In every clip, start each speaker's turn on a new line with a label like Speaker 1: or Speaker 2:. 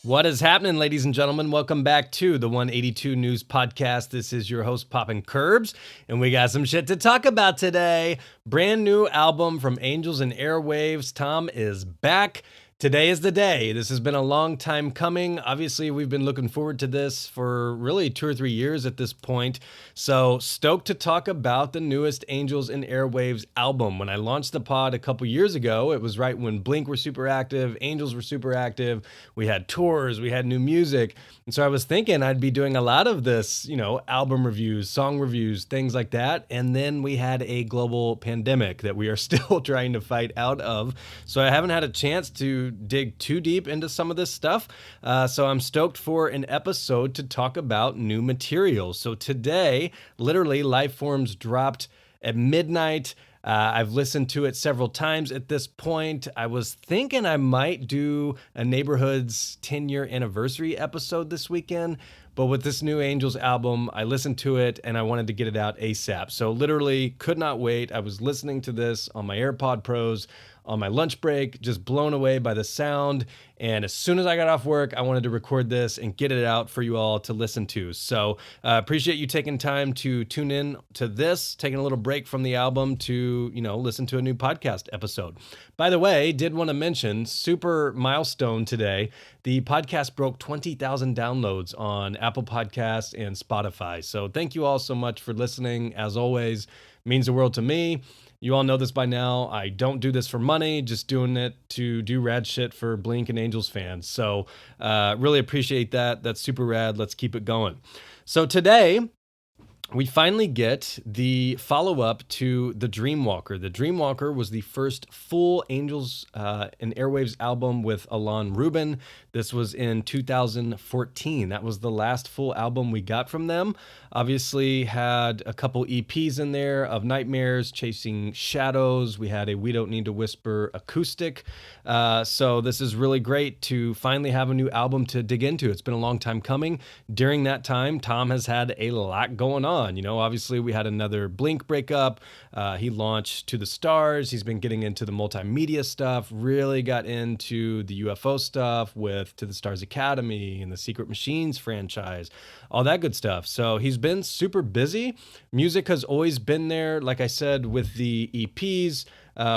Speaker 1: What is happening, ladies and gentlemen? Welcome back to the 182 News Podcast. This is your host, Poppin' Curbs, and we got some shit to talk about today. Brand new album from Angels Airwaves. Tom is back. Today is the day. This has been a long time coming. Obviously, we've been looking forward to this for really 2 or 3 years at this point. So stoked to talk about the newest Angels Airwaves album. When I launched the pod a couple years ago, it was right when Blink were super active, Angels were super active. We had tours, we had new music. And so I was thinking I'd be doing a lot of this, album reviews, song reviews, things like that. And then we had a global pandemic that we are still trying to fight out of. So I haven't had a chance to dig too deep into some of this stuff. So I'm stoked for an episode to talk about new material. So today, literally, LIFEFORMS dropped at midnight. I've listened to it several times at this point. I was thinking I might do a Neighborhood's 10-year anniversary episode this weekend, but with this new Angels album, I listened to it and I wanted to get it out ASAP. So literally could not wait. I was listening to this on my AirPod Pros on my lunch break, just blown away by the sound. And as soon as I got off work, I wanted to record this and get it out for you all to listen to. So appreciate you taking time to tune in to this, taking a little break from the album to, listen to a new podcast episode. By the way, did want to mention, super milestone today, the podcast broke 20,000 downloads on Apple Podcasts and Spotify. So thank you all so much for listening. As always, it means the world to me. You all know this by now. I don't do this for money, just doing it to do rad shit for Blink and Angels fans. So really appreciate that. That's super rad. Let's keep it going. So today, we finally get the follow-up to The Dreamwalker. The Dreamwalker was the first full Angels Airwaves album with Alon Rubin. This was in 2014. That was the last full album we got from them. Obviously had a couple EPs in there of Nightmares, Chasing Shadows. We had a We Don't Need to Whisper acoustic. So this is really great to finally have a new album to dig into. It's been a long time coming. During that time, Tom has had a lot going on. Obviously we had another Blink breakup. He launched To the Stars. He's been getting into the multimedia stuff, really got into the UFO stuff with To the Stars Academy and the Secret Machines franchise, all that good stuff. So he's been super busy. Music has always been there, like I said, with the EPs,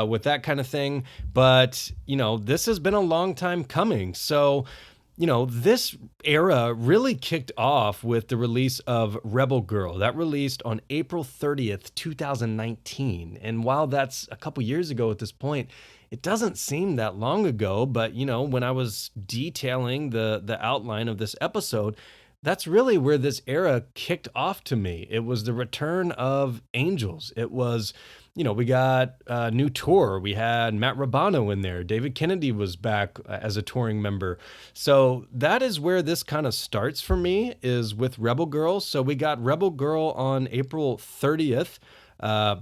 Speaker 1: with that kind of thing. But, this has been a long time coming. So, this era really kicked off with the release of Rebel Girl. That released on April 30th, 2019. And while that's a couple years ago at this point, it doesn't seem that long ago. But, when I was detailing the outline of this episode, that's really where this era kicked off to me. It was the return of Angels. It was, we got a new tour. We had Matt Rabano in there. David Kennedy was back as a touring member. So that is where this kind of starts for me, is with Rebel Girl. So we got Rebel Girl on April 30th.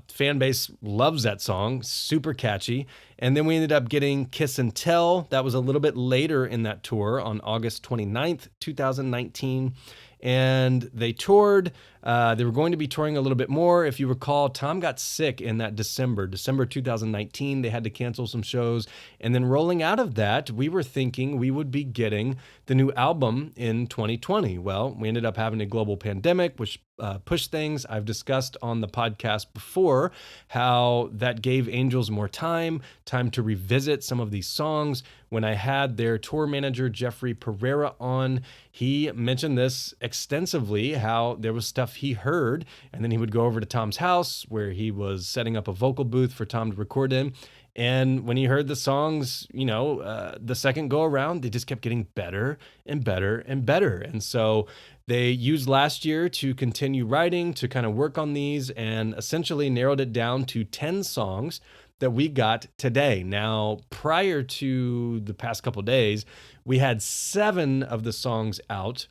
Speaker 1: Fan base loves that song, super catchy. And then we ended up getting Kiss and Tell. That was a little bit later in that tour on August 29th, 2019. And they toured. They were going to be touring a little bit more. If you recall, Tom got sick in that December 2019. They had to cancel some shows. And then rolling out of that, we were thinking we would be getting the new album in 2020. Well, we ended up having a global pandemic, which pushed things. I've discussed on the podcast before how that gave Angels more time to revisit some of these songs. When I had their tour manager, Jeffrey Pereira, on, he mentioned this extensively, how there was stuff he heard, and then he would go over to Tom's house where he was setting up a vocal booth for Tom to record in. And when he heard the songs, the second go around, they just kept getting better and better and better. And so they used last year to continue writing, to kind of work on these, and essentially narrowed it down to 10 songs that we got today. Now, prior to the past couple of days, we had 7 of the songs out.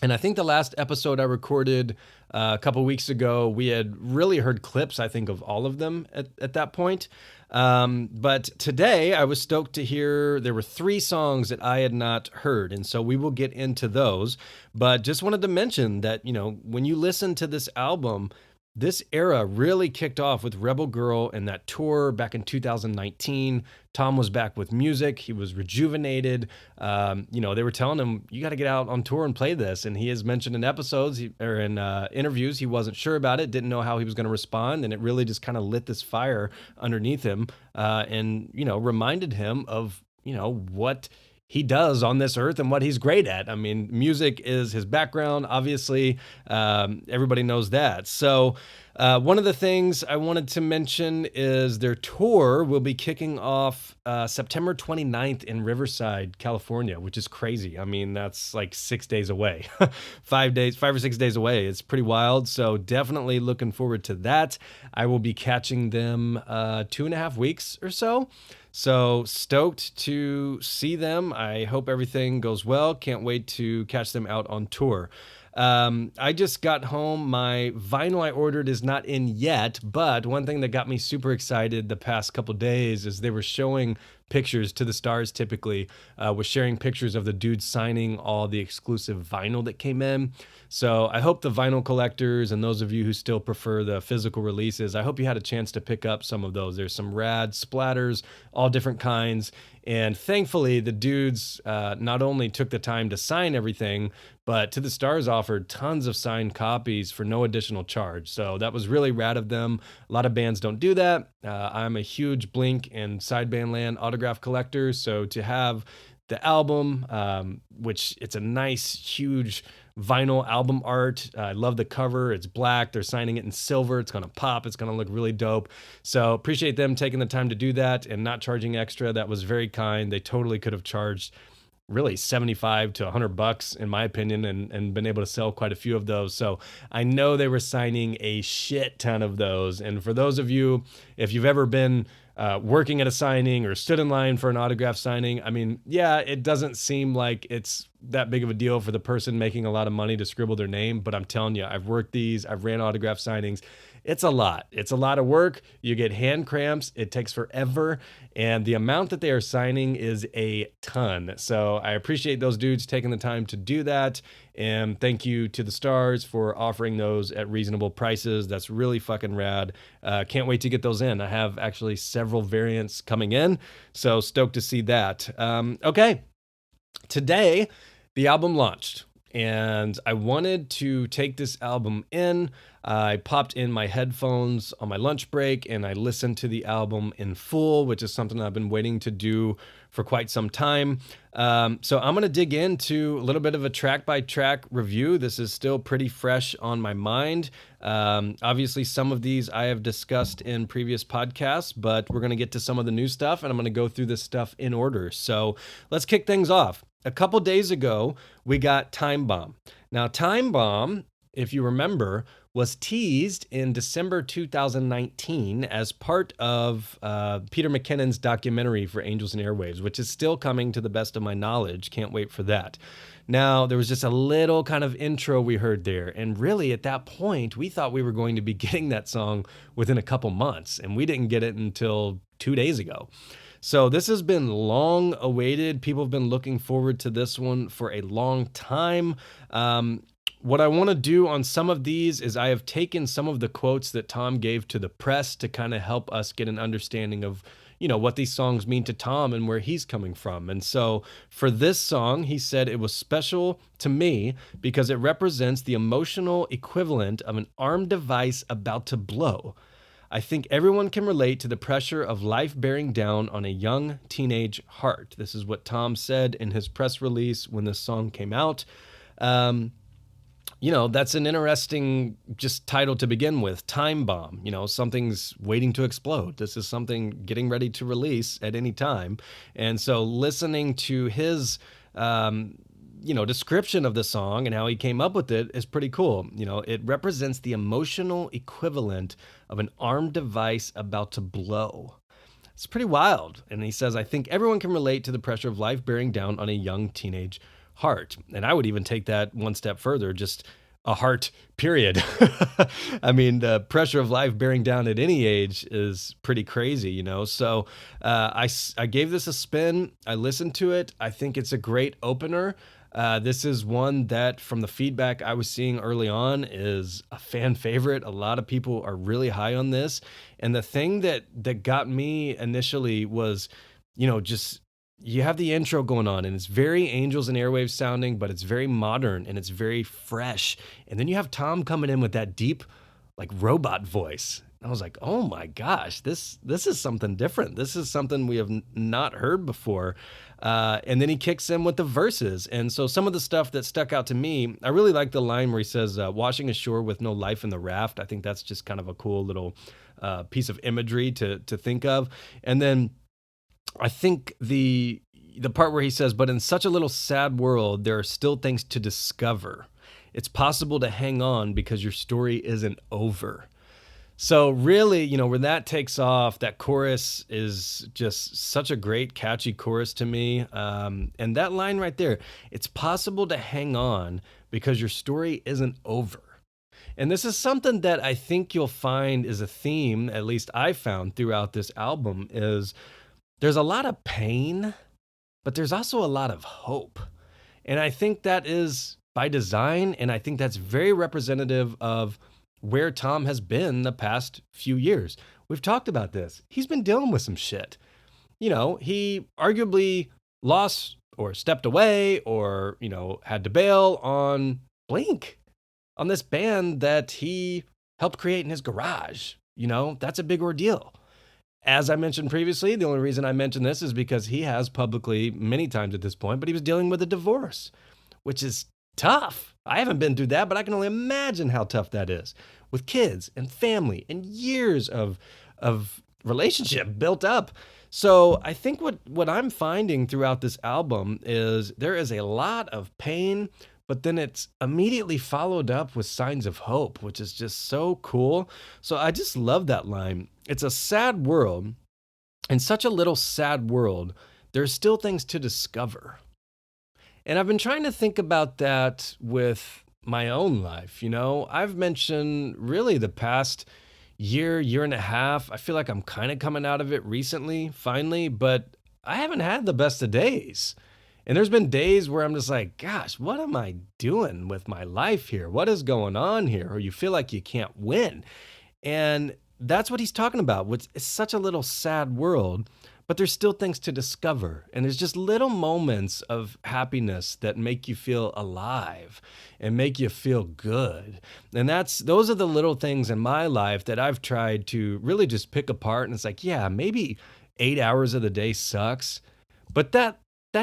Speaker 1: And I think the last episode I recorded a couple weeks ago, we had really heard clips, I think, of all of them at that point. But today I was stoked to hear there were 3 songs that I had not heard. And so we will get into those. But just wanted to mention that, when you listen to this album, this era really kicked off with Rebel Girl and that tour back in 2019. Tom was back with music. He was rejuvenated. They were telling him, you got to get out on tour and play this. And he has mentioned in episodes or in interviews, he wasn't sure about it, didn't know how he was going to respond. And it really just kind of lit this fire underneath him and reminded him of, what he does on this earth and what he's great at. I mean, music is his background, obviously. Everybody knows that. So one of the things I wanted to mention is their tour will be kicking off September 29th in Riverside, California, which is crazy. I mean, that's like 6 days away, 5 or 6 days away. It's pretty wild. So definitely looking forward to that. I will be catching them 2.5 weeks or so. So stoked to see them. I hope everything goes well. Can't wait to catch them out on tour. I just got home. My vinyl I ordered is not in yet, but one thing that got me super excited the past couple days is they were showing pictures to the stars, typically was sharing pictures of the dudes signing all the exclusive vinyl that came in. So I hope the vinyl collectors and those of you who still prefer the physical releases, I hope you had a chance to pick up some of those. There's some rad splatters, all different kinds. And thankfully, the dudes not only took the time to sign everything, but To the Stars offered tons of signed copies for no additional charge. So that was really rad of them. A lot of bands don't do that. I'm a huge Blink and Sideband Land autograph collector. So to have the album, which it's a nice, huge vinyl album art. I love the cover. It's black. They're signing it in silver. It's going to pop. It's going to look really dope. So appreciate them taking the time to do that and not charging extra. That was very kind. They totally could have charged really 75 to $100 in my opinion and been able to sell quite a few of those. So I know they were signing a shit ton of those. And for those of you, if you've ever been working at a signing or stood in line for an autograph signing, I mean, yeah, it doesn't seem like it's that big of a deal for the person making a lot of money to scribble their name. But I'm telling you, I've worked these, I've ran autograph signings. It's a lot. It's a lot of work. You get hand cramps. It takes forever. And the amount that they are signing is a ton. So I appreciate those dudes taking the time to do that. And thank you to the Stars for offering those at reasonable prices. That's really fucking rad. Can't wait to get those in. I have actually several variants coming in. So stoked to see that. Okay. Today, the album launched. And I wanted to take this album in. I popped in my headphones on my lunch break and I listened to the album in full, which is something I've been waiting to do for quite some time. So I'm going to dig into a little bit of a track-by-track review. This is still pretty fresh on my mind. Obviously, some of these I have discussed in previous podcasts, but we're going to get to some of the new stuff, and I'm going to go through this stuff in order. So let's kick things off. A couple days ago, we got Time Bomb. Now, Time Bomb, if you remember, was teased in December 2019 as part of Peter McKinnon's documentary for Angels Airwaves, which is still coming to the best of my knowledge. Can't wait for that. Now, there was just a little kind of intro we heard there. And really, at that point, we thought we were going to be getting that song within a couple months. And we didn't get it until 2 days ago. So this has been long awaited. People have been looking forward to this one for a long time. What I want to do on some of these is I have taken some of the quotes that Tom gave to the press to kind of help us get an understanding of, what these songs mean to Tom and where he's coming from. And so for this song, he said it was special to me because it represents the emotional equivalent of an armed device about to blow. I think everyone can relate to the pressure of life bearing down on a young teenage heart. This is what Tom said in his press release when this song came out. That's an interesting just title to begin with, Time Bomb. Something's waiting to explode. This is something getting ready to release at any time. And so listening to his description of the song and how he came up with it is pretty cool. It represents the emotional equivalent of an armed device about to blow. It's pretty wild. And he says, I think everyone can relate to the pressure of life bearing down on a young teenage heart. And I would even take that one step further, just a heart, period. I mean, the pressure of life bearing down at any age is pretty crazy, So I gave this a spin. I listened to it. I think it's a great opener. This is one that, from the feedback I was seeing early on, is a fan favorite. A lot of people are really high on this. And the thing that got me initially was, just you have the intro going on, and it's very Angels and Airwaves sounding, but it's very modern and it's very fresh. And then you have Tom coming in with that deep, like robot voice. I was like, oh my gosh, this is something different. This is something we have not heard before. And then he kicks in with the verses. And so some of the stuff that stuck out to me, I really like the line where he says, washing ashore with no life in the raft. I think that's just kind of a cool little piece of imagery to think of. And then I think the part where he says, but in such a little sad world, there are still things to discover. It's possible to hang on because your story isn't over. So really, when that takes off, that chorus is just such a great, catchy chorus to me. And that line right there, it's possible to hang on because your story isn't over. And this is something that I think you'll find is a theme, at least I found throughout this album, is there's a lot of pain, but there's also a lot of hope. And I think that is by design, and I think that's very representative of where Tom has been the past few years. We've talked about this. He's been dealing with some shit. He arguably lost or stepped away or, had to bail on Blink, on this band that he helped create in his garage. That's a big ordeal. As I mentioned previously, the only reason I mention this is because he has publicly many times at this point, but he was dealing with a divorce, which is tough. I haven't been through that, but I can only imagine how tough that is with kids and family and years of relationship built up. So I think what I'm finding throughout this album is there is a lot of pain, but then it's immediately followed up with signs of hope, which is just so cool. So I just love that line. It's a sad world. In such a little sad world, there's still things to discover. And I've been trying to think about that with my own life. I've mentioned really the past year and a half, I feel like I'm kind of coming out of it recently, finally, but I haven't had the best of days. And there's been days where I'm just like, gosh, what am I doing with my life here? What is going on here? Or you feel like you can't win. And that's what he's talking about. It's such a little sad world, but there's still things to discover. And there's just little moments of happiness that make you feel alive and make you feel good. And those are the little things in my life that I've tried to really just pick apart. And it's like, yeah, maybe 8 hours of the day sucks. But that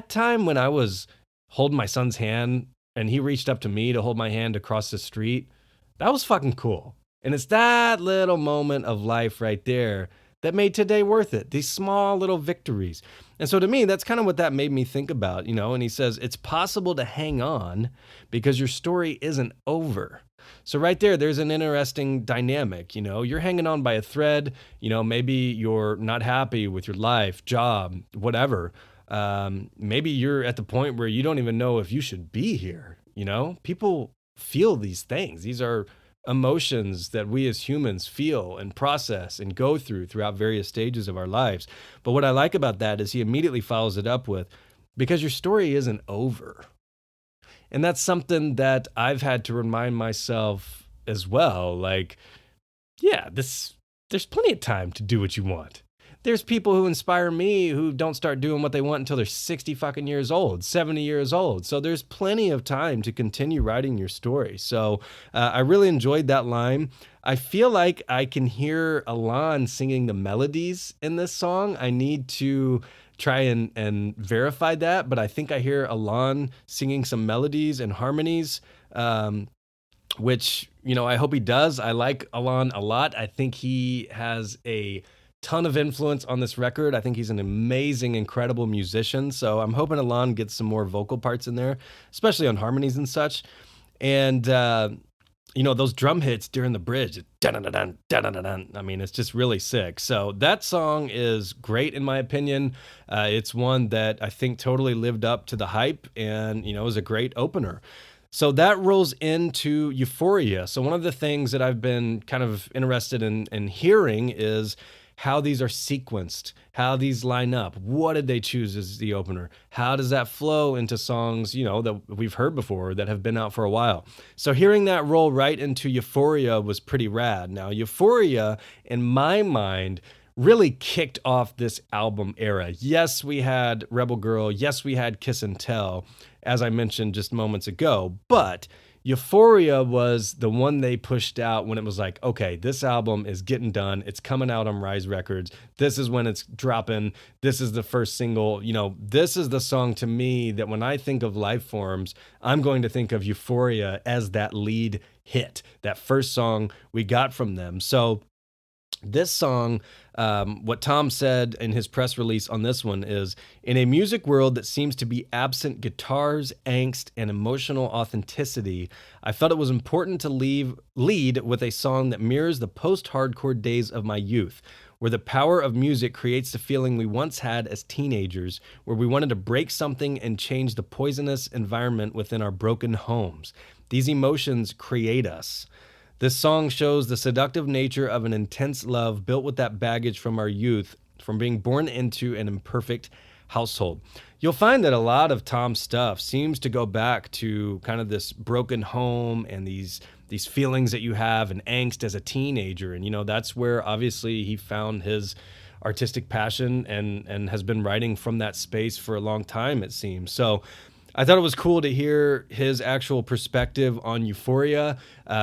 Speaker 1: time when I was holding my son's hand and he reached up to me to hold my hand across the street, that was fucking cool. And it's that little moment of life right there that made today worth it. These small little victories. And so to me, that's kind of what that made me think about, and he says, it's possible to hang on because your story isn't over. So right there's an interesting dynamic. You're hanging on by a thread. Maybe you're not happy with your life, job, whatever. Maybe you're at the point where you don't even know if you should be here. People feel these things. These are emotions that we as humans feel and process and go throughout various stages of our lives. But what I like about that is he immediately follows it up with, because your story isn't over. And that's something that I've had to remind myself as well. Like, yeah, there's plenty of time to do what you want. There's people who inspire me who don't start doing what they want until they're 60 fucking years old, 70 years old. So there's plenty of time to continue writing your story. So I really enjoyed that line. I feel like I can hear Alon singing the melodies in this song. I need to try and verify that, but I think I hear Alon singing some melodies and harmonies, which, I hope he does. I like Alon a lot. I think he has a ton of influence on this record. I think he's an amazing, incredible musician. So I'm hoping Alon gets some more vocal parts in there, especially on harmonies and such. And, those drum hits during the bridge, dun-dun-dun-dun, dun-dun-dun-dun. I mean, it's just really sick. So that song is great in my opinion. It's one that I think totally lived up to the hype and, was a great opener. So that rolls into Euphoria. So one of the things that I've been kind of interested in hearing is how these are sequenced, how these line up. What did they choose as the opener? How does that flow into songs, that we've heard before that have been out for a while? So hearing that roll right into Euphoria was pretty rad. Now, Euphoria, in my mind, really kicked off this album era. Yes, we had Rebel Girl. Yes, we had Kiss and Tell, as I mentioned just moments ago. But Euphoria was the one they pushed out when it was like, okay, this album is getting done. It's coming out on Rise Records. This is when it's dropping. This is the first single. This is the song to me that when I think of Lifeforms, I'm going to think of Euphoria as that lead hit, that first song we got from them. So this song, what Tom said in his press release on this one is, in a music world that seems to be absent guitars, angst, and emotional authenticity, I felt it was important to lead with a song that mirrors the post-hardcore days of my youth, where the power of music creates the feeling we once had as teenagers, where we wanted to break something and change the poisonous environment within our broken homes. These emotions create us. This song shows the seductive nature of an intense love built with that baggage from our youth, from being born into an imperfect household. You'll find that a lot of Tom's stuff seems to go back to kind of this broken home and these feelings that you have and angst as a teenager. And, that's where obviously he found his artistic passion and has been writing from that space for a long time, it seems. So I thought it was cool to hear his actual perspective on Euphoria.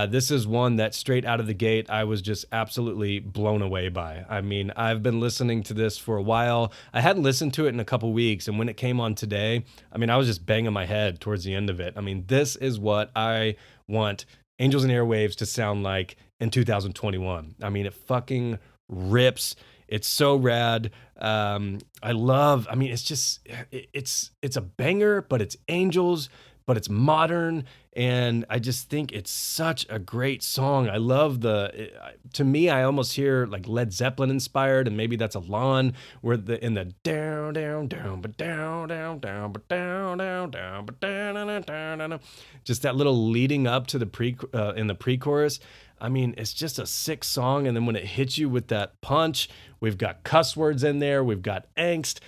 Speaker 1: This is one that straight out of the gate, I was just absolutely blown away by. I mean, I've been listening to this for a while. I hadn't listened to it in a couple weeks, and when it came on today, I was just banging my head towards the end of it. This is what I want Angels and Airwaves to sound like in 2021. It fucking rips. It's so rad. It's just, it's a banger, but it's Angels, but it's modern. And I just think it's such a great song. I love to me, I almost hear like Led Zeppelin inspired, and maybe that's Alon, where in the down, down, down, but down, down, down, but down, down, down, but down, down, down, down, just that little leading up to the in the pre-chorus. It's just a sick song. And then when it hits you with that punch, we've got cuss words in there. We've got angst.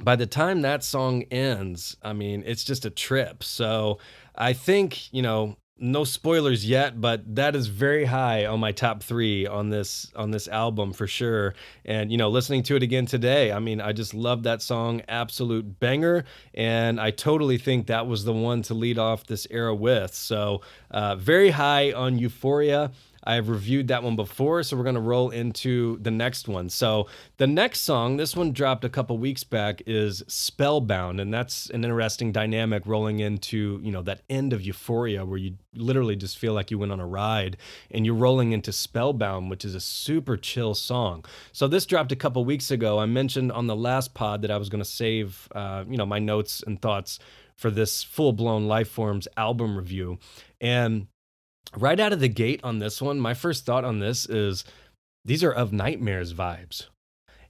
Speaker 1: By the time that song ends, it's just a trip. So I think, no spoilers yet, but that is very high on my top 3 on this album for sure. And, listening to it again today, I just love that song, absolute banger. And I totally think that was the one to lead off this era with. So very high on Euphoria. I've reviewed that one before, so we're going to roll into the next one. So the next song, this one dropped a couple weeks back, is Spellbound, and that's an interesting dynamic rolling into, that end of Euphoria where you literally just feel like you went on a ride, and you're rolling into Spellbound, which is a super chill song. So this dropped a couple weeks ago. I mentioned on the last pod that I was going to save, my notes and thoughts for this full-blown Lifeforms album review, and right out of the gate on this one, my first thought on this is these are Of Nightmares vibes.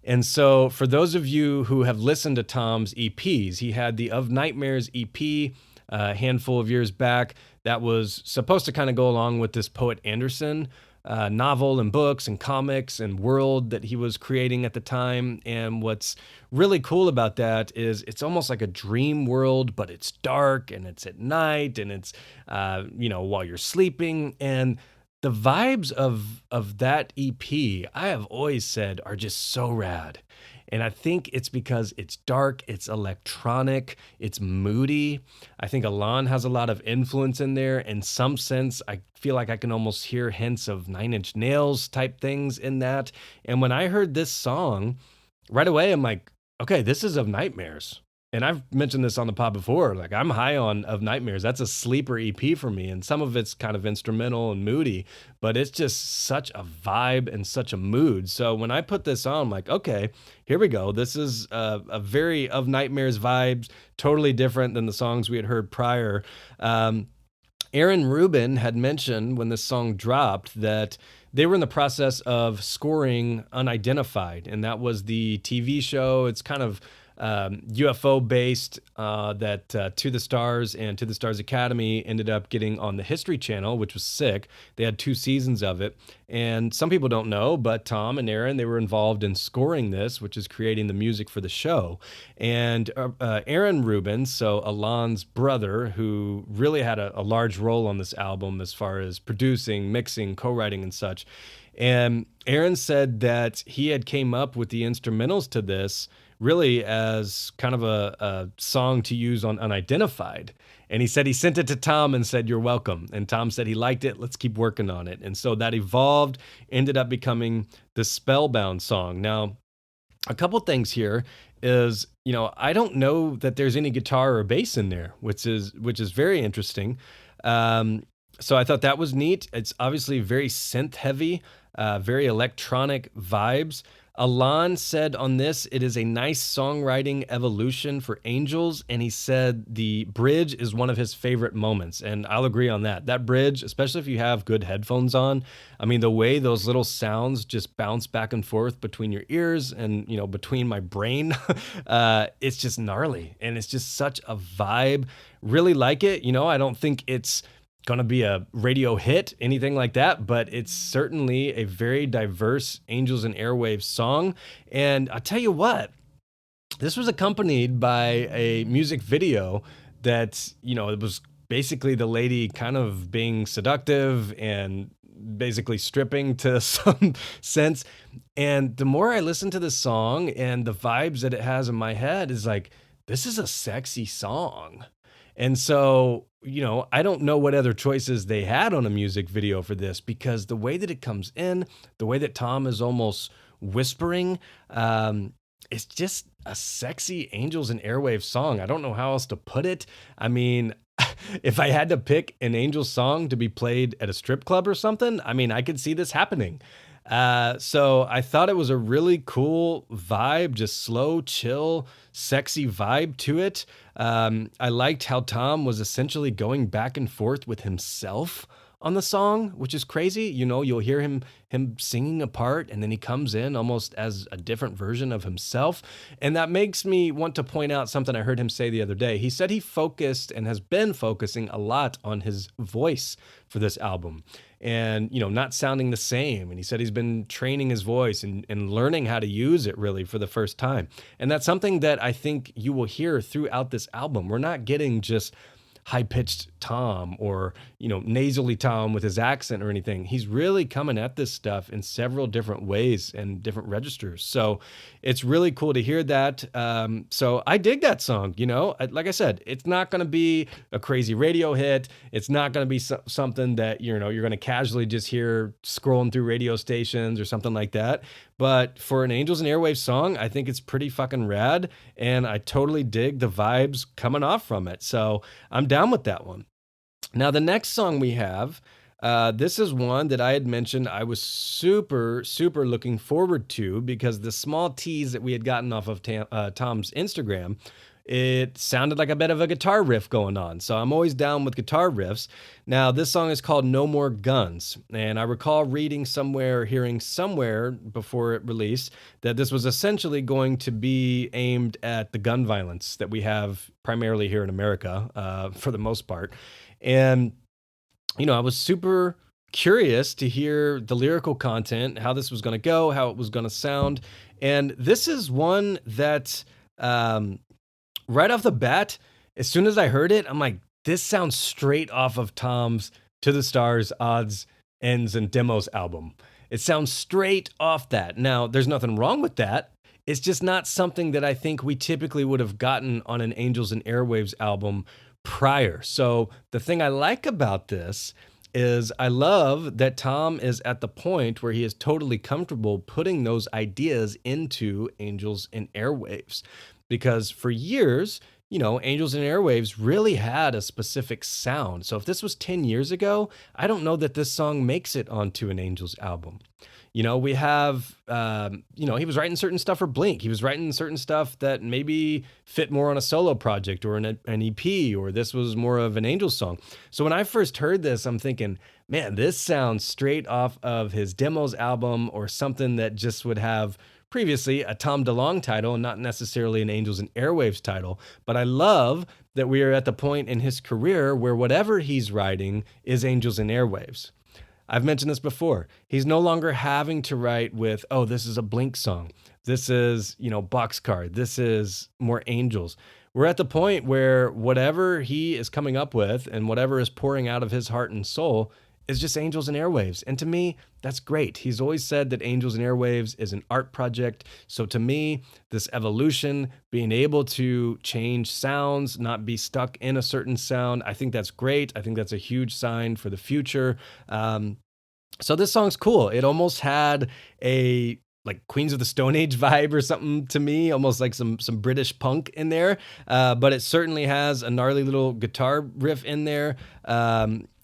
Speaker 1: And so for those of you who have listened to Tom's EPs, he had the Of Nightmares EP a handful of years back that was supposed to kind of go along with this Poet Anderson novel and books and comics and world that he was creating at the time. And what's really cool about that is it's almost like a dream world, but it's dark and it's at night and it's, while you're sleeping. And the vibes of that EP, I have always said, are just so rad. And I think it's because it's dark, it's electronic, it's moody. I think Alon has a lot of influence in there. In some sense, I feel like I can almost hear hints of Nine Inch Nails type things in that. And when I heard this song, right away, I'm like, okay, this is Of Nightmares. And I've mentioned this on the pod before, like I'm high on Of Nightmares. That's a sleeper EP for me. And some of it's kind of instrumental and moody, but it's just such a vibe and such a mood. So when I put this on, I'm like, okay, here we go. This is a very Of Nightmares vibes, totally different than the songs we had heard prior. Aaron Rubin had mentioned when this song dropped that they were in the process of scoring Unidentified, and that was the TV show. It's kind of UFO based that To the Stars and To the Stars Academy ended up getting on the History Channel, which was sick. They had 2 seasons of it. And some people don't know, but Tom and Aaron, they were involved in scoring this, which is creating the music for the show. And Aaron Rubens, so Alon's brother, who really had a large role on this album as far as producing, mixing, co-writing, and such. And Aaron said that he had came up with the instrumentals to this really as kind of a song to use on Unidentified. And he said he sent it to Tom and said, "You're welcome." And Tom said he liked it. Let's keep working on it. And so that evolved, ended up becoming the Spellbound song. Now, a couple things here is, I don't know that there's any guitar or bass in there, which is very interesting. So I thought that was neat. It's obviously very synth heavy, very electronic vibes. Alon said on this, it is a nice songwriting evolution for Angels, and he said the bridge is one of his favorite moments, and I'll agree on that. That bridge, especially if you have good headphones on, I mean, the way those little sounds just bounce back and forth between your ears and, between my brain, it's just gnarly, and it's just such a vibe. Really like it. I don't think it's gonna be a radio hit, anything like that, but it's certainly a very diverse Angels and Airwaves song. And I'll tell you what, this was accompanied by a music video that, it was basically the lady kind of being seductive and basically stripping to some sense. And the more I listen to this song and the vibes that it has in my head is like, this is a sexy song. And so, I don't know what other choices they had on a music video for this, because the way that it comes in, the way that Tom is almost whispering, it's just a sexy Angels and Airwaves song. I don't know how else to put it. I mean, if I had to pick an Angels song to be played at a strip club or something, I mean, I could see this happening. So I thought it was a really cool vibe, just slow, chill, sexy vibe to it. I liked how Tom was essentially going back and forth with himself on the song, which is crazy. You'll hear him singing a part, and then he comes in almost as a different version of himself. And that makes me want to point out something I heard him say the other day. He said he focused and has been focusing a lot on his voice for this album, and not sounding the same. And he said he's been training his voice and learning how to use it really for the first time. And that's something that I think you will hear throughout this album. We're not getting just high-pitched Tom or, nasally Tom with his accent or anything. He's really coming at this stuff in several different ways and different registers. So it's really cool to hear that. So I dig that song. Like I said, it's not going to be a crazy radio hit. It's not going to be something that, you're going to casually just hear scrolling through radio stations or something like that. But for an Angels and Airwaves song, I think it's pretty fucking rad, and I totally dig the vibes coming off from it. So I'm down with that one. Now, the next song we have, this is one that I had mentioned I was super, super looking forward to, because the small tease that we had gotten off of Tom's Instagram, it sounded like a bit of a guitar riff going on. So I'm always down with guitar riffs. Now, this song is called No More Guns. And I recall reading somewhere, hearing somewhere before it released, that this was essentially going to be aimed at the gun violence that we have primarily here in America, for the most part. And, I was super curious to hear the lyrical content, how this was going to go, how it was going to sound. And this is one that, right off the bat, as soon as I heard it, I'm like, this sounds straight off of Tom's To the Stars, Odds, Ends, and Demos album. It sounds straight off that. Now, there's nothing wrong with that. It's just not something that I think we typically would have gotten on an Angels and Airwaves album prior. So the thing I like about this is I love that Tom is at the point where he is totally comfortable putting those ideas into Angels and Airwaves. Because for years, Angels and Airwaves really had a specific sound. So if this was 10 years ago, I don't know that this song makes it onto an Angels album. We have, he was writing certain stuff for Blink. He was writing certain stuff that maybe fit more on a solo project or an EP, or this was more of an Angels song. So when I first heard this, I'm thinking, man, this sounds straight off of his Demos album, or something that just would have previously a Tom DeLonge title and not necessarily an Angels and Airwaves title. But I love that we are at the point in his career where whatever he's writing is Angels and Airwaves. I've mentioned this before. He's no longer having to write with, oh, this is a Blink song. This is, Boxcar. This is more Angels. We're at the point where whatever he is coming up with and whatever is pouring out of his heart and soul is just Angels and Airwaves. And to me, that's great. He's always said that Angels and Airwaves is an art project. So to me, this evolution, being able to change sounds, not be stuck in a certain sound, I think that's great. I think that's a huge sign for the future. So this song's cool. It almost had a like Queens of the Stone Age vibe or something to me, almost like some British punk in there. But it certainly has a gnarly little guitar riff in there.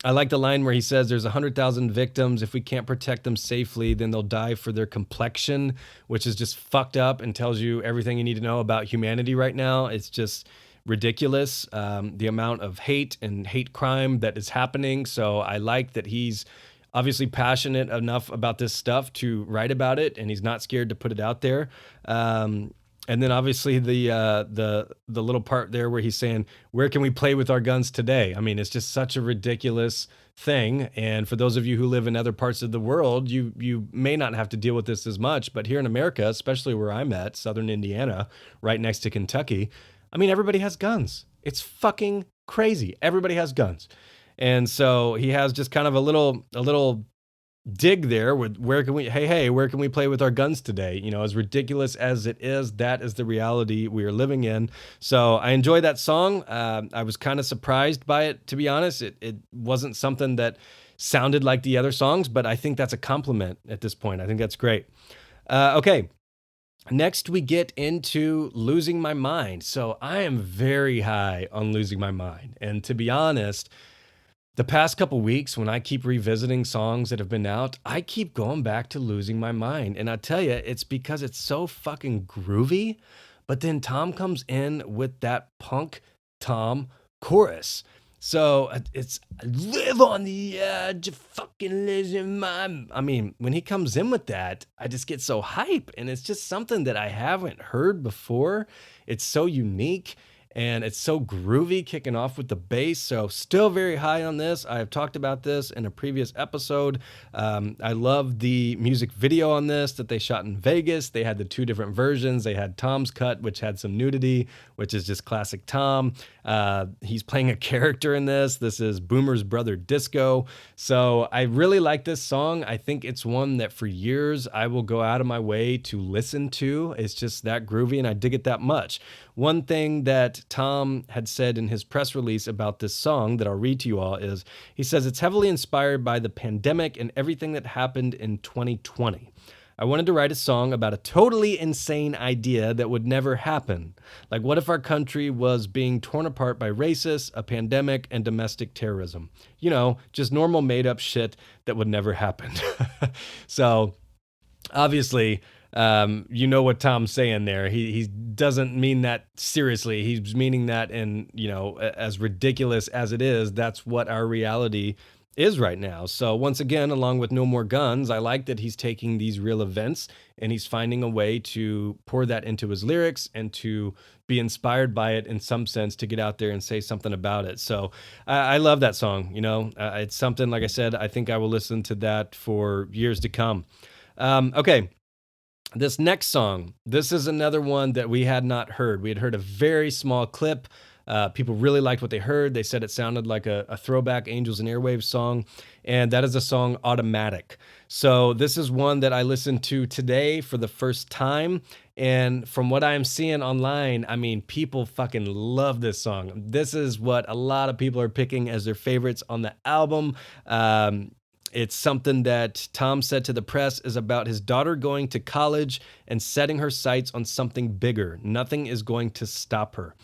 Speaker 1: I like the line where he says there's 100,000 victims. If we can't protect them safely, then they'll die for their complexion, which is just fucked up and tells you everything you need to know about humanity right now. It's just ridiculous, the amount of hate and hate crime that is happening. So I like that he's obviously passionate enough about this stuff to write about it, and he's not scared to put it out there. And then obviously the little part there where he's saying, "Where can we play with our guns today?" I mean, it's just such a ridiculous thing. And for those of you who live in other parts of the world, you may not have to deal with this as much, but here in America, especially where I'm at, Southern Indiana, right next to Kentucky, I mean, everybody has guns. It's fucking crazy. Everybody has guns. And so he has just kind of a little dig there with where can we play with our guns today? As ridiculous as it is, that is the reality we are living in. So I enjoy that song. I was kind of surprised by it, to be honest. It wasn't something that sounded like the other songs, but I think that's a compliment at this point. I think that's great. Okay. Next, we get into Losing My Mind. So I am very high on Losing My Mind. And to be honest, the past couple weeks, when I keep revisiting songs that have been out, I keep going back to Losing My Mind. And I tell you, it's because it's so fucking groovy. But then Tom comes in with that punk Tom chorus. So it's live on the edge, fucking losing my. I mean, when he comes in with that, I just get so hype. And it's just something that I haven't heard before. It's so unique. And it's so groovy, kicking off with the bass. So still very high on this. I have talked about this in a previous episode. I love the music video on this that they shot in Vegas. They had the two different versions. They had Tom's cut, which had some nudity, which is just classic Tom. He's playing a character in this. This is Boomer's brother Disco. So I really like this song. I think it's one that for years I will go out of my way to listen to. It's just that groovy, and I dig it that much. One thing that Tom had said in his press release about this song that I'll read to you all is, he says, it's heavily inspired by the pandemic and everything that happened in 2020. I wanted to write a song about a totally insane idea that would never happen. Like, what if our country was being torn apart by racists, a pandemic, and domestic terrorism? Just normal made-up shit that would never happen. So, obviously, what Tom's saying there. He doesn't mean that seriously. He's meaning that in, as ridiculous as it is, that's what our reality is right now. So once again, along with No More Guns, I like that he's taking these real events and he's finding a way to pour that into his lyrics and to be inspired by it in some sense to get out there and say something about it. So I love that song. It's something, like I said, I think I will listen to that for years to come. Okay. This next song, this is another one that we had not heard. We had heard a very small clip. People really liked what they heard. They said it sounded like a throwback Angels and Airwaves song, and that is the song Automatic. So this is one that I listened to today for the first time, and from what I'm seeing online, I mean, people fucking love this song. This is what a lot of people are picking as their favorites on the album. It's something that Tom said to the press is about his daughter going to college and setting her sights on something bigger. Nothing is going to stop her.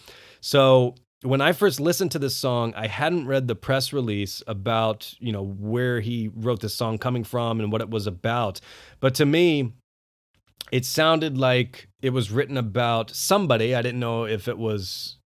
Speaker 1: So when I first listened to this song, I hadn't read the press release about, where he wrote this song coming from and what it was about. But to me, it sounded like it was written about somebody. I didn't know if it was,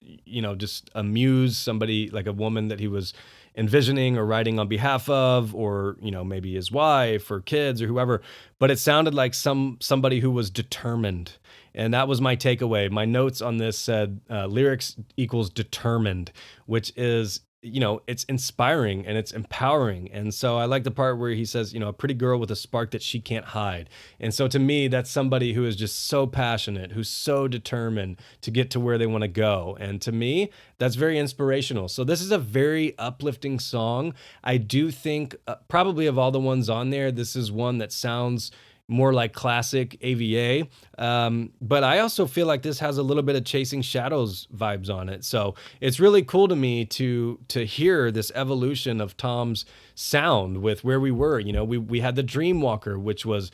Speaker 1: just a muse, somebody like a woman that he was envisioning or writing on behalf of, or maybe his wife or kids or whoever. But it sounded like somebody who was determined, and that was my takeaway. My notes on this said lyrics equals determined, which is, it's inspiring and it's empowering. And so I like the part where he says, a pretty girl with a spark that she can't hide. And so to me, that's somebody who is just so passionate, who's so determined to get to where they want to go. And to me, that's very inspirational. So this is a very uplifting song. I do think probably of all the ones on there, this is one that sounds more like classic AVA. But I also feel like this has a little bit of Chasing Shadows vibes on it. So it's really cool to me to hear this evolution of Tom's sound with where we were. We had the Dreamwalker, which was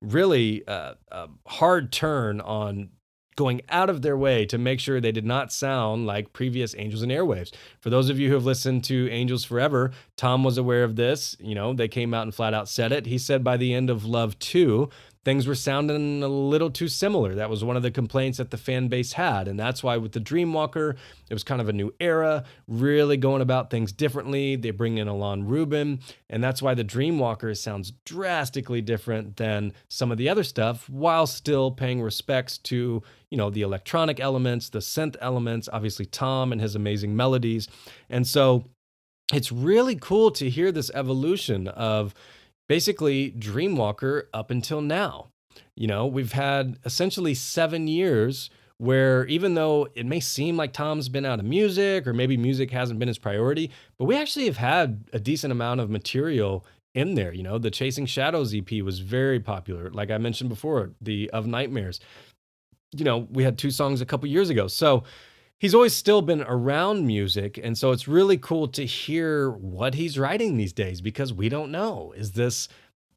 Speaker 1: really a hard turn on going out of their way to make sure they did not sound like previous Angels and Airwaves. For those of you who have listened to Angels Forever, Tom was aware of this. They came out and flat out said it. He said by the end of Love 2, things were sounding a little too similar. That was one of the complaints that the fan base had. And that's why with the Dreamwalker, it was kind of a new era, really going about things differently. They bring in Alon Rubin. And that's why the Dreamwalker sounds drastically different than some of the other stuff, while still paying respects to, the electronic elements, the synth elements, obviously Tom and his amazing melodies. And so it's really cool to hear this evolution of basically Dreamwalker up until now. We've had essentially 7 years where, even though it may seem like Tom's been out of music, or maybe music hasn't been his priority, but we actually have had a decent amount of material in there. The Chasing Shadows EP was very popular. Like I mentioned before, the Of Nightmares. We had 2 songs a couple years ago. So he's always still been around music. And so it's really cool to hear what he's writing these days, because we don't know. Is this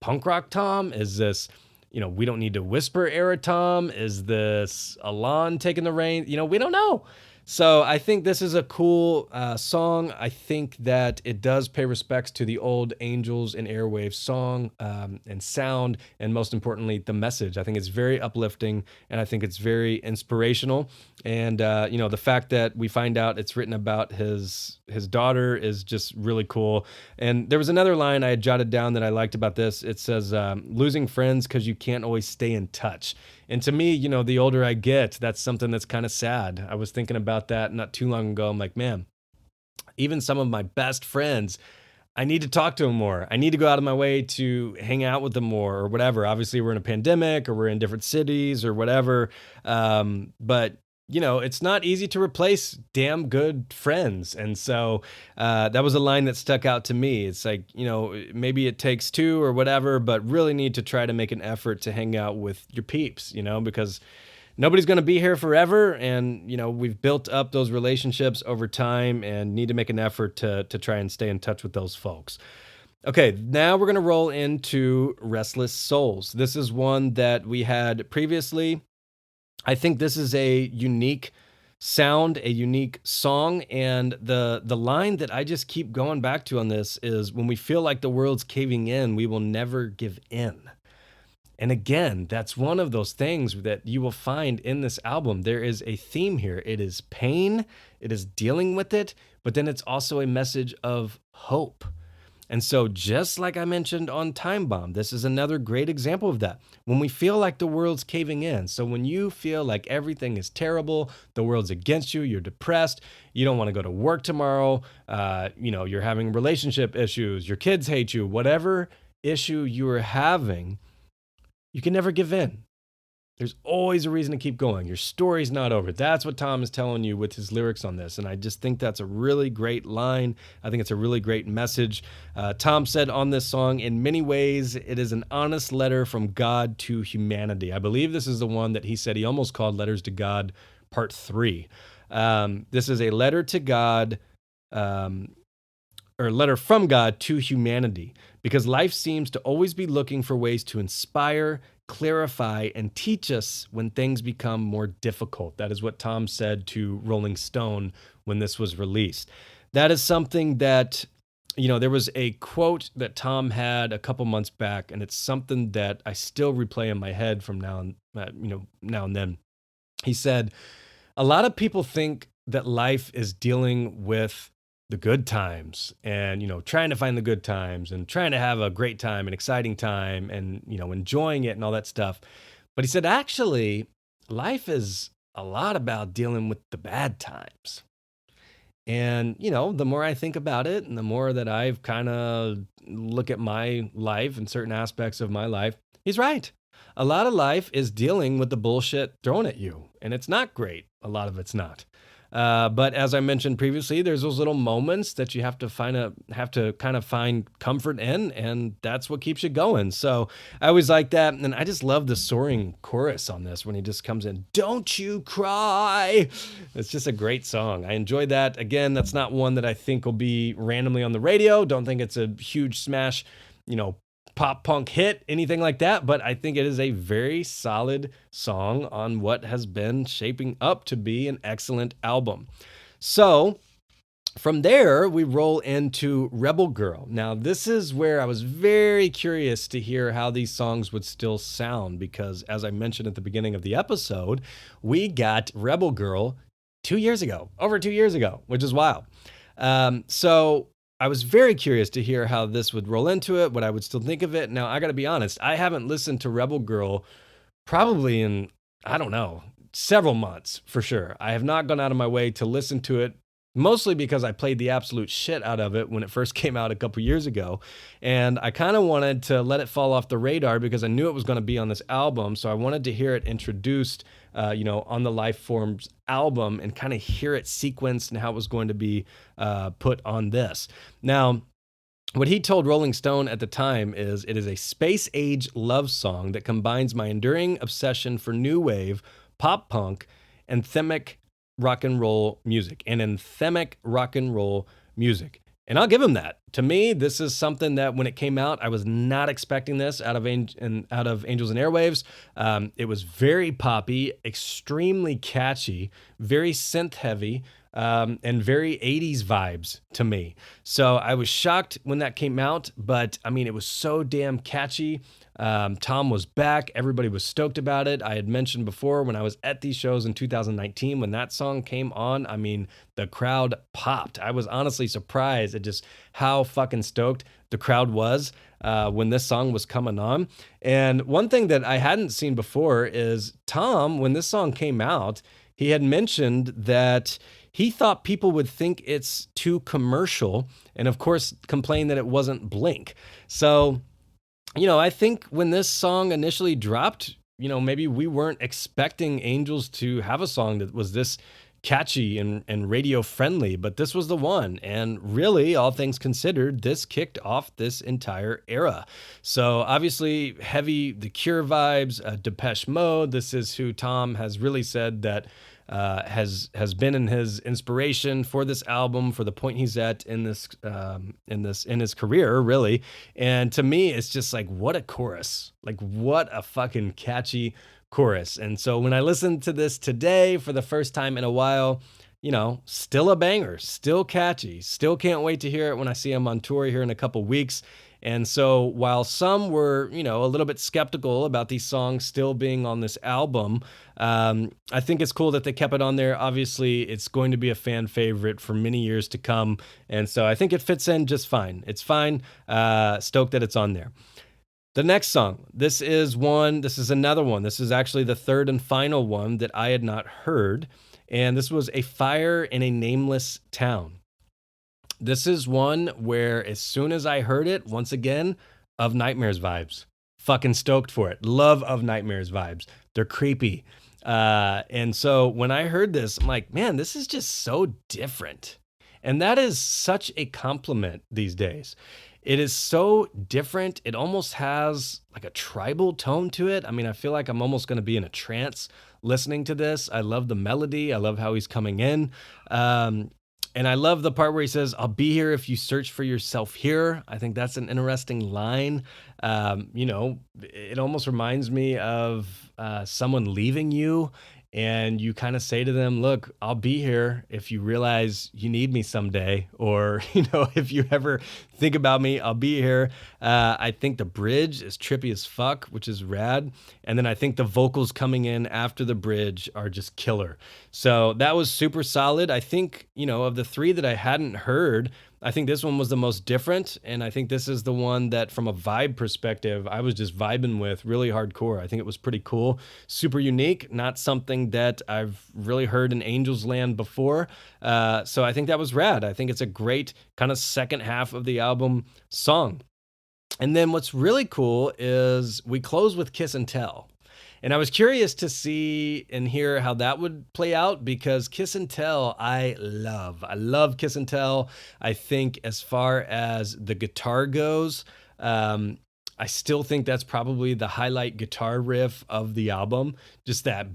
Speaker 1: punk rock Tom? Is this, We Don't Need to Whisper era Tom? Is this Alon taking the reins? We don't know. So I think this is a cool song. I think that it does pay respects to the old Angels and Airwaves song and sound, and most importantly, the message. I think it's very uplifting, and I think it's very inspirational. And the fact that we find out it's written about his daughter is just really cool. And there was another line I had jotted down that I liked about this. It says, losing friends because you can't always stay in touch. And to me, the older I get, that's something that's kind of sad. I was thinking about that not too long ago. I'm like, man, even some of my best friends, I need to talk to them more. I need to go out of my way to hang out with them more, or whatever. Obviously, we're in a pandemic, or we're in different cities, or whatever. But it's not easy to replace damn good friends. And so that was a line that stuck out to me. It's like, maybe it takes 2 or whatever, but really need to try to make an effort to hang out with your peeps, because nobody's going to be here forever. And, we've built up those relationships over time and need to make an effort to try and stay in touch with those folks. Okay, now we're going to roll into Restless Souls. This is one that we had previously. I think this is a unique sound, a unique song, and the line that I just keep going back to on this is, when we feel like the world's caving in, we will never give in. And again, that's one of those things that you will find in this album. There is a theme here. It is pain, it is dealing with it, but then it's also a message of hope. And so, just like I mentioned on Time Bomb, this is another great example of that. When we feel like the world's caving in. So when you feel like everything is terrible, the world's against you, you're depressed, you don't want to go to work tomorrow, you're having relationship issues, your kids hate you, whatever issue you are having, you can never give in. There's always a reason to keep going. Your story's not over. That's what Tom is telling you with his lyrics on this. And I just think that's a really great line. I think it's a really great message. Tom said on this song, in many ways, it is an honest letter from God to humanity. I believe this is the one that he said he almost called Letters to God Part 3. This is a letter to God, or letter from God to humanity, because life seems to always be looking for ways to inspire, clarify, and teach us when things become more difficult. That is what Tom said to Rolling Stone when this was released. That is something that, there was a quote that Tom had a couple months back, and it's something that I still replay in my head from now and then. He said, a lot of people think that life is dealing with the good times and, trying to find the good times and trying to have a great time, an exciting time and, enjoying it and all that stuff. But he said, actually, life is a lot about dealing with the bad times. And, the more I think about it and the more that I've kind of look at my life and certain aspects of my life, he's right. A lot of life is dealing with the bullshit thrown at you, and it's not great. A lot of it's not. But as I mentioned previously, there's those little moments that you have to kind of find comfort in, and that's what keeps you going. So I always like that, and I just love the soaring chorus on this when he just comes in. Don't you cry! It's just a great song. I enjoyed that. Again, that's not one that I think will be randomly on the radio. Don't think it's a huge smash, pop punk hit, anything like that, but I think it is a very solid song on what has been shaping up to be an excellent album. So from there, we roll into Rebel Girl. Now, this is where I was very curious to hear how these songs would still sound, because as I mentioned at the beginning of the episode, we got Rebel Girl over 2 years ago, which is wild. So I was very curious to hear how this would roll into it, what I would still think of it. Now, I got to be honest, I haven't listened to Rebel Girl probably in, I don't know, several months for sure. I have not gone out of my way to listen to it, mostly because I played the absolute shit out of it when it first came out a couple years ago. And I kind of wanted to let it fall off the radar because I knew it was going to be on this album. So I wanted to hear it introduced, on the LIFEFORMS album and kind of hear it sequenced and how it was going to be put on this. Now, what he told Rolling Stone at the time is it is a space age love song that combines my enduring obsession for new wave, pop punk, anthemic rock and roll music. And I'll give him that. To me, this is something that when it came out, I was not expecting this out of Angels and Airwaves. It was very poppy, extremely catchy, very synth heavy, and very 80s vibes to me. So I was shocked when that came out, but I mean, it was so damn catchy. Tom was back. Everybody was stoked about it. I had mentioned before when I was at these shows in 2019, when that song came on, I mean, the crowd popped. I was honestly surprised at just how fucking stoked the crowd was when this song was coming on. And one thing that I hadn't seen before is Tom, when this song came out, he had mentioned that he thought people would think it's too commercial and, of course, complain that it wasn't Blink. So, I think when this song initially dropped, maybe we weren't expecting Angels to have a song that was this catchy and radio friendly, but this was the one. And really, all things considered, this kicked off this entire era. So obviously heavy The Cure vibes, Depeche Mode. This is who Tom has really said that has been in his inspiration for this album, for the point he's at in his career, really. And to me, it's just like, what a chorus, like what a fucking catchy chorus. And so when I listened to this today for the first time in a while, still a banger, still catchy, still can't wait to hear it when I see him on tour here in a couple weeks. And so while some were, a little bit skeptical about these songs still being on this album, I think it's cool that they kept it on there. Obviously, it's going to be a fan favorite for many years to come. And so I think it fits in just fine. It's fine. Stoked that it's on there. The next song, this is another one. This is actually the third and final one that I had not heard. And this was A Fire in a Nameless Town. This is one where as soon as I heard it, once again, Of Nightmares vibes. Fucking stoked for it. Love Of Nightmares vibes. They're creepy. And so when I heard this, I'm like, man, this is just so different. And that is such a compliment these days. It is so different. It almost has like a tribal tone to it. I mean, I feel like I'm almost going to be in a trance listening to this. I love the melody. I love how he's coming in. And I love the part where he says, I'll be here if you search for yourself here. I think that's an interesting line. It almost reminds me of someone leaving you and you kind of say to them, look, I'll be here if you realize you need me someday, or, if you ever think about me, I'll be here. I think the bridge is trippy as fuck, which is rad. And then I think the vocals coming in after the bridge are just killer. So that was super solid. I think, of the three that I hadn't heard, I think this one was the most different, and I think this is the one that, from a vibe perspective, I was just vibing with really hardcore. I think it was pretty cool, super unique, not something that I've really heard in Angels Land before. So I think that was rad. I think it's a great kind of second half of the album song. And then what's really cool is we close with Kiss and Tell. And I was curious to see and hear how that would play out, because Kiss and Tell, I love. I love Kiss and Tell. I think as far as the guitar goes, I still think that's probably the highlight guitar riff of the album. Just that,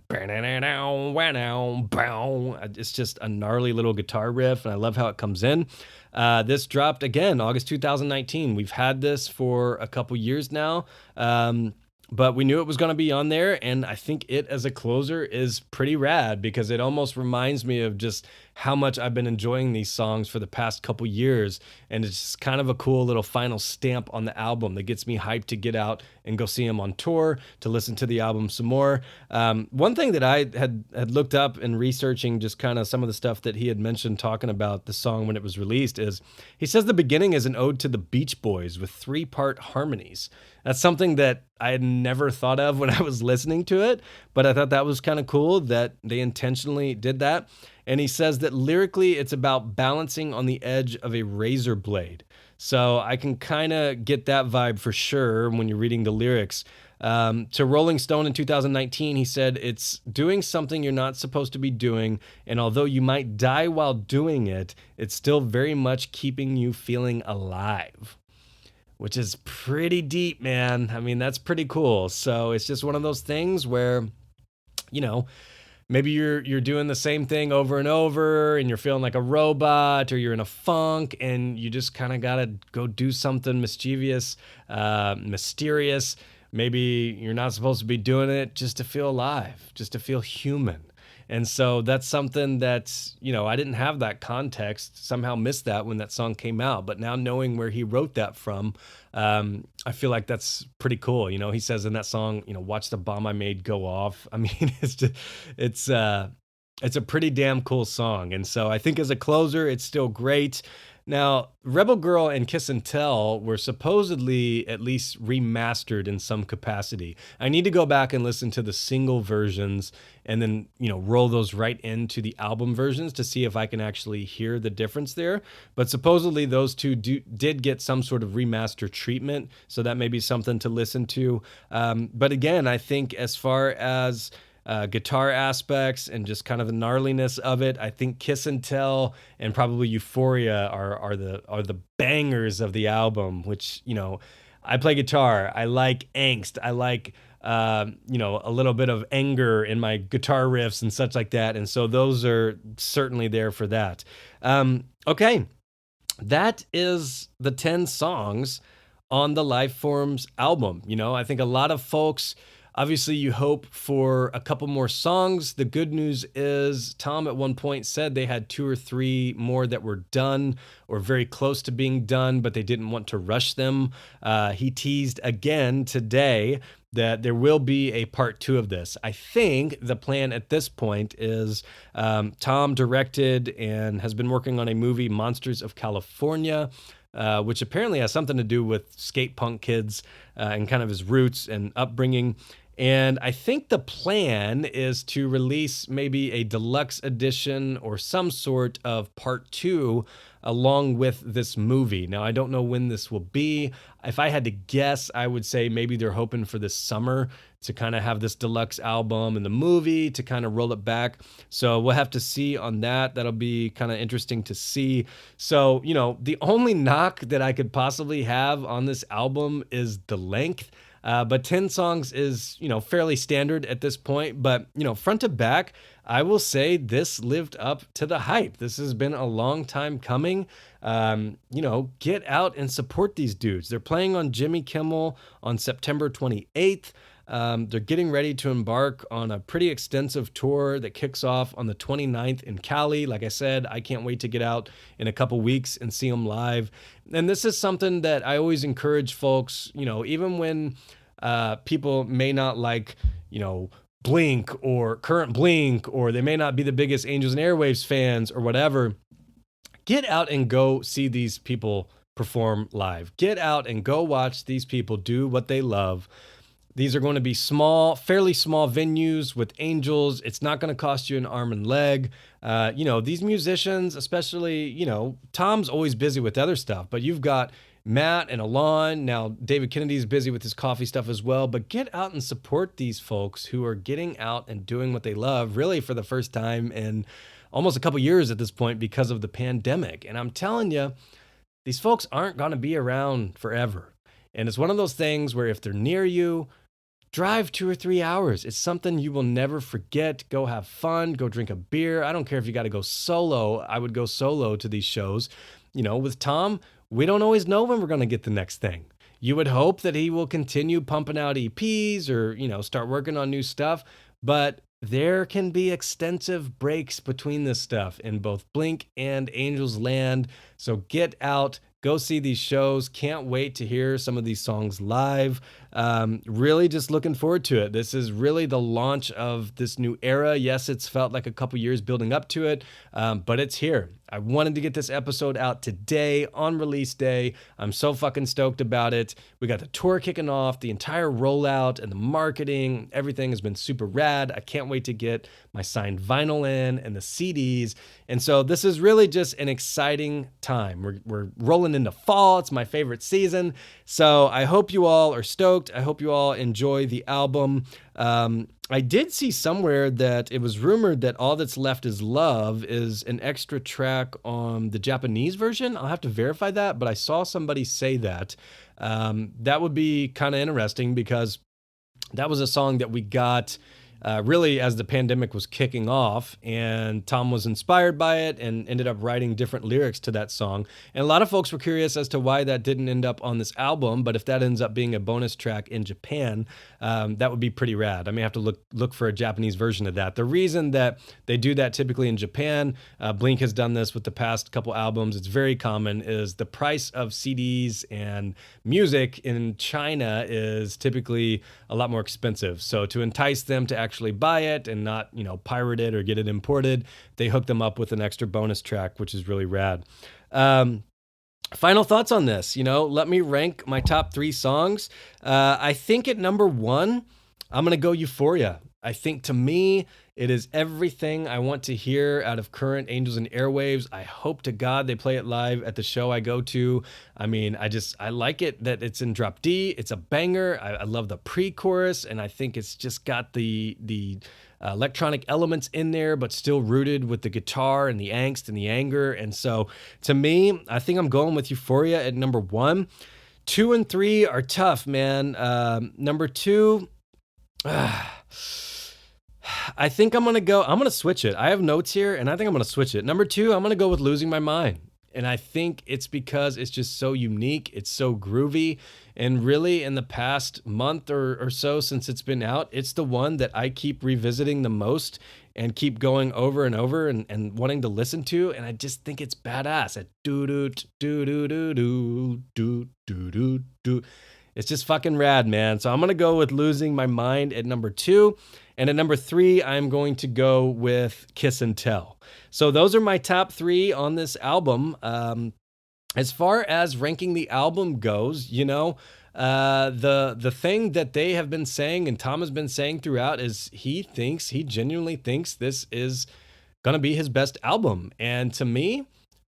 Speaker 1: it's just a gnarly little guitar riff, and I love how it comes in. This dropped again, August 2019. We've had this for a couple years now. But we knew it was going to be on there, and I think it as a closer is pretty rad, because it almost reminds me of just how much I've been enjoying these songs for the past couple years, and it's just kind of a cool little final stamp on the album that gets me hyped to get out and go see him on tour, to listen to the album some more. One thing that I had looked up in researching just kind of some of the stuff that he had mentioned talking about the song when it was released is he says the beginning is an ode to the Beach Boys with 3-part harmonies. That's something that I had never thought of when I was listening to it, but I thought that was kind of cool that they intentionally did that. And he says that lyrically, it's about balancing on the edge of a razor blade. So I can kind of get that vibe for sure when you're reading the lyrics. To Rolling Stone in 2019, he said, it's doing something you're not supposed to be doing, and although you might die while doing it, it's still very much keeping you feeling alive. Which is pretty deep, man. I mean, that's pretty cool. So it's just one of those things where, maybe you're doing the same thing over and over, and you're feeling like a robot, or you're in a funk, and you just kind of got to go do something mischievous, mysterious. Maybe you're not supposed to be doing it just to feel alive, just to feel human. And so that's something that's, I didn't have that context, somehow missed that when that song came out. But now knowing where he wrote that from, I feel like that's pretty cool. He says in that song, watch the bomb I made go off. I mean, it's a pretty damn cool song. And so I think as a closer, it's still great. Now, Rebel Girl and Kiss and Tell were supposedly at least remastered in some capacity. I need to go back and listen to the single versions and then, roll those right into the album versions to see if I can actually hear the difference there. But supposedly those two did get some sort of remaster treatment, so that may be something to listen to. But again, I think as far as guitar aspects and just kind of the gnarliness of it, I think Kiss and Tell and probably Euphoria are the bangers of the album. Which, I play guitar, I like angst, I like a little bit of anger in my guitar riffs and such like that, and so those are certainly there for that. Okay, that is the 10 songs on the Lifeforms album. I think a lot of folks, obviously, you hope for a couple more songs. The good news is Tom at one point said they had 2 or 3 more that were done or very close to being done, but they didn't want to rush them. He teased again today that there will be a part 2 of this. I think the plan at this point is Tom directed and has been working on a movie, Monsters of California, which apparently has something to do with skate punk kids and kind of his roots and upbringing. And I think the plan is to release maybe a deluxe edition or some sort of part 2 along with this movie. Now, I don't know when this will be. If I had to guess, I would say maybe they're hoping for this summer to kind of have this deluxe album and the movie to kind of roll it back. So we'll have to see on that. That'll be kind of interesting to see. So, the only knock that I could possibly have on this album is the length. But 10 songs is, fairly standard at this point. But, front to back, I will say this lived up to the hype. This has been a long time coming. Get out and support these dudes. They're playing on Jimmy Kimmel on September 28th. They're getting ready to embark on a pretty extensive tour that kicks off on the 29th in Cali. Like I said, I can't wait to get out in a couple weeks and see them live. And this is something that I always encourage folks, even when people may not like, Blink or current Blink, or they may not be the biggest Angels and Airwaves fans or whatever, get out and go see these people perform live. Get out and go watch these people do what they love. These are going to be fairly small venues with Angels. It's not going to cost you an arm and leg. These musicians, especially, Tom's always busy with other stuff, but you've got Matt and Alon. Now, David Kennedy's busy with his coffee stuff as well, but get out and support these folks who are getting out and doing what they love, really for the first time in almost a couple years at this point because of the pandemic. And I'm telling you, these folks aren't going to be around forever. And it's one of those things where if they're near you, drive 2 or 3 hours. It's something you will never forget. Go have fun. Go drink a beer. I don't care if you got to go solo. I would go solo to these shows. With Tom, we don't always know when we're going to get the next thing. You would hope that he will continue pumping out EPs or, start working on new stuff. But there can be extensive breaks between this stuff in both Blink and Angels land. So get out, go see these shows. Can't wait to hear some of these songs live. Really just looking forward to it. This is really the launch of this new era. Yes, it's felt like a couple years building up to it, but it's here. I wanted to get this episode out today on release day. I'm so fucking stoked about it. We got the tour kicking off, the entire rollout and the marketing. Everything has been super rad. I can't wait to get my signed vinyl in and the CDs. And so this is really just an exciting time. We're rolling into fall. It's my favorite season. So I hope you all are stoked. I hope you all enjoy the album. I did see somewhere that it was rumored that All That's Left Is Love is an extra track on the Japanese version. I'll have to verify that, but I saw somebody say that. That would be kind of interesting because that was a song that we got really as the pandemic was kicking off, and Tom was inspired by it and ended up writing different lyrics to that song. And a lot of folks were curious as to why that didn't end up on this album, but if that ends up being a bonus track in Japan, that would be pretty rad. I may have to look for a Japanese version of that. The reason that they do that typically in Japan, Blink has done this with the past couple albums, it's very common, is the price of CDs and music in China is typically a lot more expensive. So to entice them to actually buy it and not, pirate it or get it imported, they hook them up with an extra bonus track, which is really rad. Final thoughts on this. Let me rank my top 3 songs. I think at number 1, I'm going to go Euphoria. I think to me, it is everything I want to hear out of current Angels and Airwaves. I hope to God they play it live at the show I go to. I mean, I like it that it's in drop D. It's a banger. I love the pre-chorus, and I think it's just got the electronic elements in there, but still rooted with the guitar and the angst and the anger. And so to me, I think I'm going with Euphoria at number 1. 2 and 3 are tough, man. Number 2, I think I'm going to switch it. I have notes here, and I think I'm going to switch it. Number 2, I'm going to go with Losing My Mind. And I think it's because it's just so unique. It's so groovy. And really, in the past month or so since it's been out, it's the one that I keep revisiting the most and keep going over and over and wanting to listen to. And I just think it's badass. At do. It's just fucking rad, man. So I'm going to go with Losing My Mind at number 2. And at number 3, I'm going to go with Kiss and Tell. So those are my top 3 on this album. As far as ranking the album goes, the thing that they have been saying and Tom has been saying throughout is he genuinely thinks this is going to be his best album. And to me,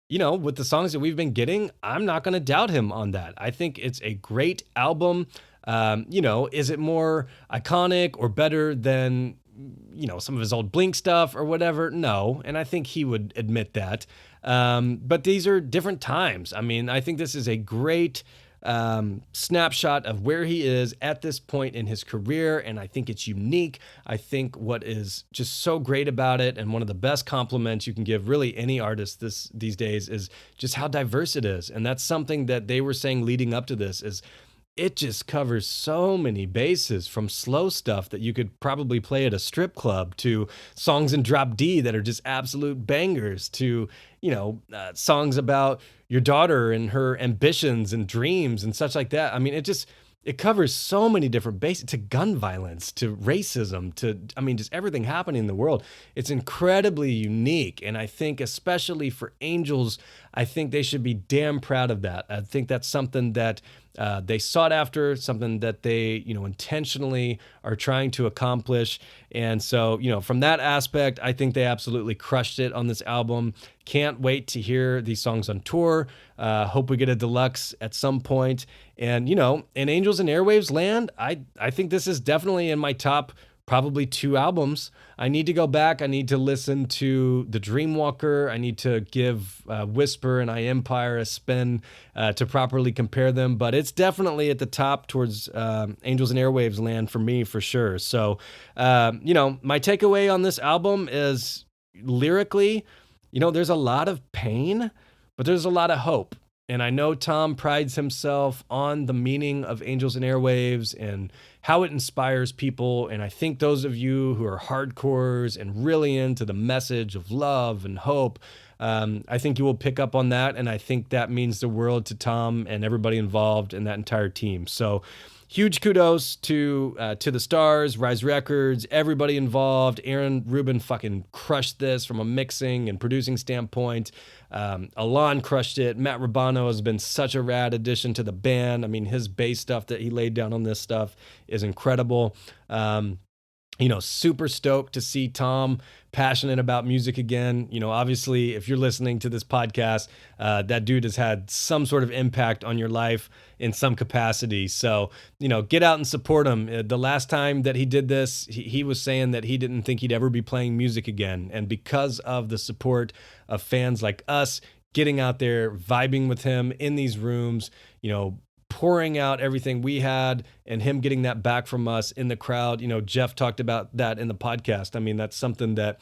Speaker 1: with the songs that we've been getting, I'm not going to doubt him on that. I think it's a great album. Is it more iconic or better than, some of his old Blink stuff or whatever? No. And I think he would admit that. But these are different times. I mean, I think this is a great snapshot of where he is at this point in his career, and I think it's unique. I think what is just so great about it, and one of the best compliments you can give really any artist these days, is just how diverse it is. And that's something that they were saying leading up to this is it just covers so many bases, from slow stuff that you could probably play at a strip club to songs in drop D that are just absolute bangers to, songs about your daughter and her ambitions and dreams and such like that. I mean, it covers so many different bases, to gun violence, to racism, to, I mean, just everything happening in the world. It's incredibly unique. And I think, especially for Angels, I think they should be damn proud of that. I think that's something that they sought after, something that they, intentionally are trying to accomplish. And so, from that aspect, I think they absolutely crushed it on this album. Can't wait to hear these songs on tour. Hope we get a deluxe at some point. And, in Angels and Airwaves land, I think this is definitely in my top probably 2 albums. I need to go back. I need to listen to The Dreamwalker. I need to give Whisper and I Empire a spin to properly compare them. But it's definitely at the top towards Angels and Airwaves land for me, for sure. So, my takeaway on this album is, lyrically, there's a lot of pain, but there's a lot of hope. And I know Tom prides himself on the meaning of Angels and Airwaves and how it inspires people. And I think those of you who are hardcores and really into the message of love and hope, I think you will pick up on that. And I think that means the world to Tom and everybody involved in that entire team. So huge kudos to the stars, Rise Records, everybody involved. Aaron Rubin fucking crushed this from a mixing and producing standpoint. Alon crushed it. Matt Rubano has been such a rad addition to the band. I mean, his bass stuff that he laid down on this stuff is incredible. Super stoked to see Tom passionate about music again. Obviously, if you're listening to this podcast, that dude has had some sort of impact on your life in some capacity. So, get out and support him. The last time that he did this, he was saying that he didn't think he'd ever be playing music again. And because of the support of fans like us, getting out there, vibing with him in these rooms, pouring out everything we had, and him getting that back from us in the crowd. Jeff talked about that in the podcast. I mean, that's something that,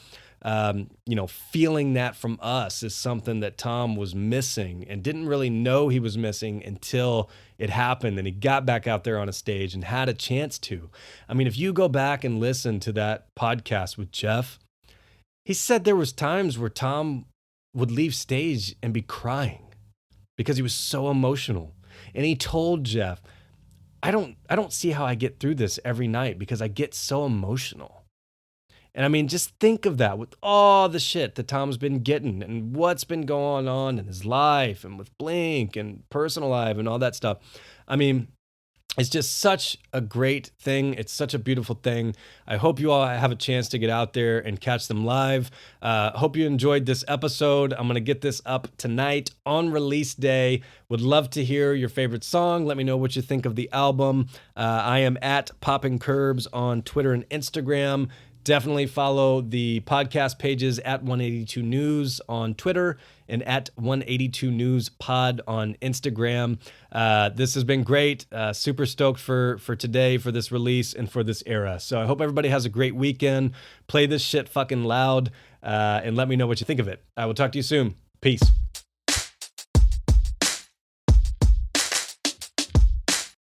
Speaker 1: feeling that from us is something that Tom was missing and didn't really know he was missing until it happened and he got back out there on a stage and had a chance to. I mean, if you go back and listen to that podcast with Jeff, he said there was times where Tom would leave stage and be crying because he was so emotional. And he told Jeff, I don't see how I get through this every night because I get so emotional. And I mean, just think of that with all the shit that Tom's been getting and what's been going on in his life and with Blink and personal life and all that stuff. I mean, it's just such a great thing. It's such a beautiful thing. I hope you all have a chance to get out there and catch them live. Hope you enjoyed this episode. I'm going to get this up tonight on release day. Would love to hear your favorite song. Let me know what you think of the album. I am at Poppin' Curbs on Twitter and Instagram. Definitely follow the podcast pages at 182 News on Twitter and at 182 News Pod on Instagram. This has been great. Super stoked for today, for this release, and for this era. So I hope everybody has a great weekend. Play this shit fucking loud, and let me know what you think of it. I will talk to you soon. Peace.